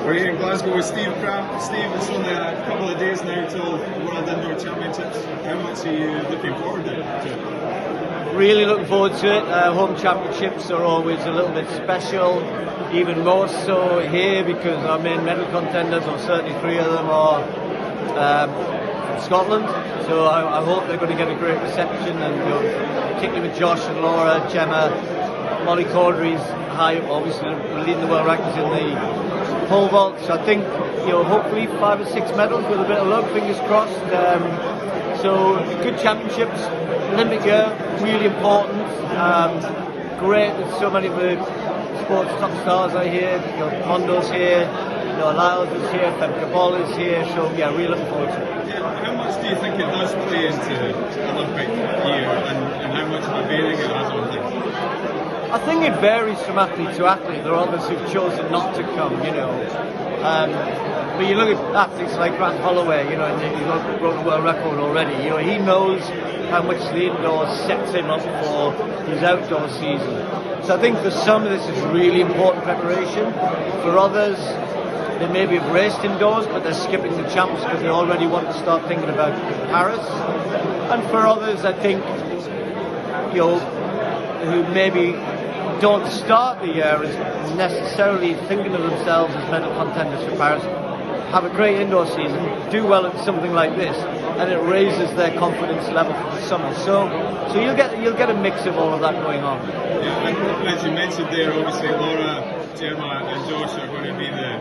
We're here in Glasgow with Cram. Steve, it's only a couple of days now till World Indoor Championships. How much are you looking forward to it? Really looking forward to it. Home championships are always a little bit special, even more so here because our main medal contenders, or certainly three of them, are from Scotland. So I hope they're going to get a great reception, and particularly with Josh and Laura, Gemma, Molly Caudry's high, obviously leading the world rankings in the pole vault. So I think hopefully 5 or 6 medals with a bit of luck, fingers crossed. So good championships, Olympic year, really important. Great that so many of the sports top stars are here. Mondo's here, Lyles is here, Femke Ball is here. So yeah, really looking forward to it. Yeah, how much do you think it does play into Olympic year, and how much of a bearing it has on things? I think it varies from athlete to athlete. There are others who've chosen not to come, But you look at athletes like Grant Holloway, and he broke the world record already. He knows how much the indoors sets him up for his outdoor season. So I think for some this is really important preparation. For others, they maybe have raced indoors, but they're skipping the champs because they already want to start thinking about Paris. And for others, I think, who maybe don't start the year as necessarily thinking of themselves as medal contenders for Paris, have a great indoor season, do well at something like this, and it raises their confidence level for the summer. So you'll get a mix of all of that going on. Yeah, and as you mentioned there, obviously Laura, Gemma, and Josh are going to be the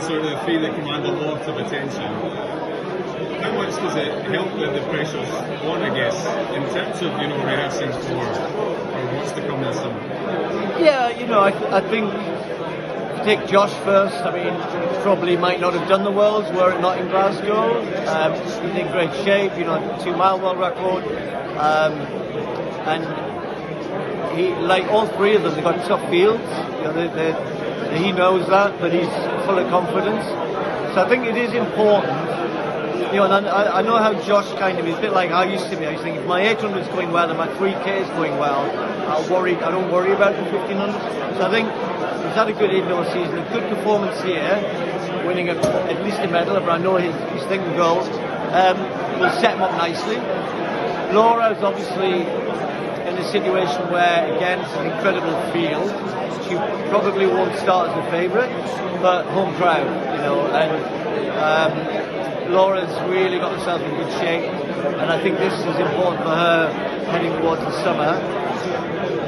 sort of the three that command a lot of attention. How much does it help with the pressures on, I guess, in terms of rehearsing for what's to come this summer? Yeah, I think take Josh first. I mean, probably might not have done the Worlds were it not in Glasgow. He's in great shape, 2-mile world record, and he, like all three of them, they've got tough fields. He knows that, but he's full of confidence. So I think it is important. And I know how Josh kind of is, a bit like I used to be. I used to think if my 800 is going well and my 3K is going well, I don't worry about the 1500. So I think he's had a good indoor season, a good performance here, winning at least a medal, but I know his thing with gold will set him up nicely. Laura is obviously in a situation where, again, it's an incredible field. She probably won't start as the favourite, but home crowd, and Laura's really got herself in good shape, and I think this is important for her heading towards the summer.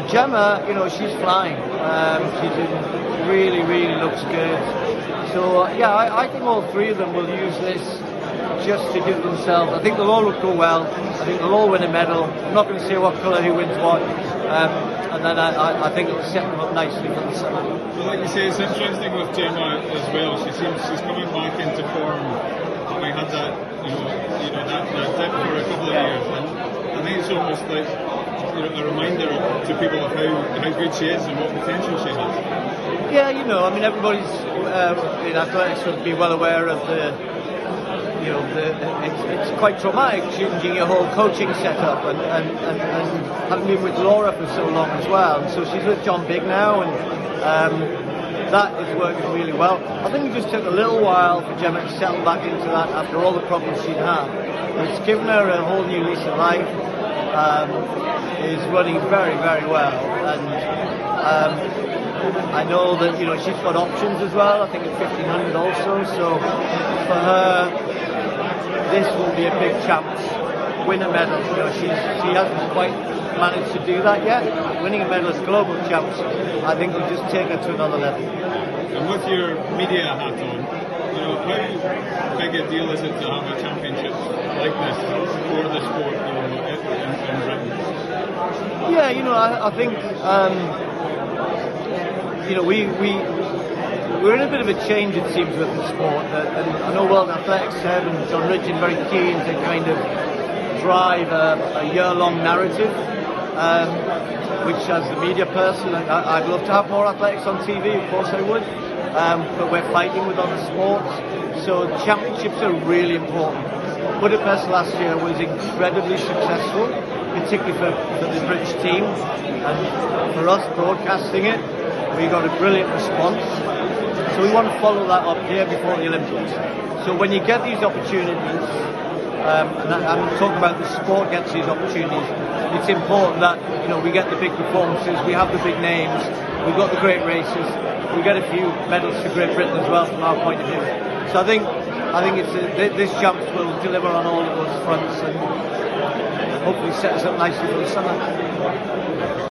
Gemma, she's flying. She really, really looks good. So yeah, I think all three of them will use this just to give themselves. I think they'll all go well. I think they'll all win a medal. I'm not going to say what colour who wins what. And then I think it'll set them up nicely for the summer. Well, like you say, it's interesting with Gemma as well. She's coming back into form. Having had that, that dip for a couple of years, and I think it's almost like a reminder to people of how good she is and what potential she has. Yeah, everybody's in athletics would be well aware of it's quite traumatic changing your whole coaching setup and having been with Laura for so long as well. And so she's with John Big now, and that is working really well. I think it just took a little while for Gemma to settle back into that after all the problems she'd had. But it's given her a whole new lease of life. Is running very, very well, and I know that she's got options as well. I think at 1500 also. So for her, this will be a big chance. Win a medal. She hasn't quite managed to do that yet. Winning a medal as global champs, I think will just take her to another level. And with your media hat on, how big a deal is it to have a championship like this for the sport in Britain? Yeah, I think we're in a bit of a change, it seems, with the sport. And I know World Athletics and John Ridgen very keen to kind of drive a year-long narrative, which as a media person, I'd love to have more athletics on TV, of course I would, but we're fighting with other sports, so championships are really important. Budapest last year was incredibly successful, particularly for the British team, and for us broadcasting it, We got a brilliant response. So we want to follow that up here before the Olympics. So when you get these opportunities, and I'm talking about the sport gets these opportunities, it's important that we get the big performances, we have the big names, we've got the great races, we get a few medals for Great Britain as well from our point of view. So I think it's this jumps will deliver on all of those fronts and hopefully set us up nicely for the summer.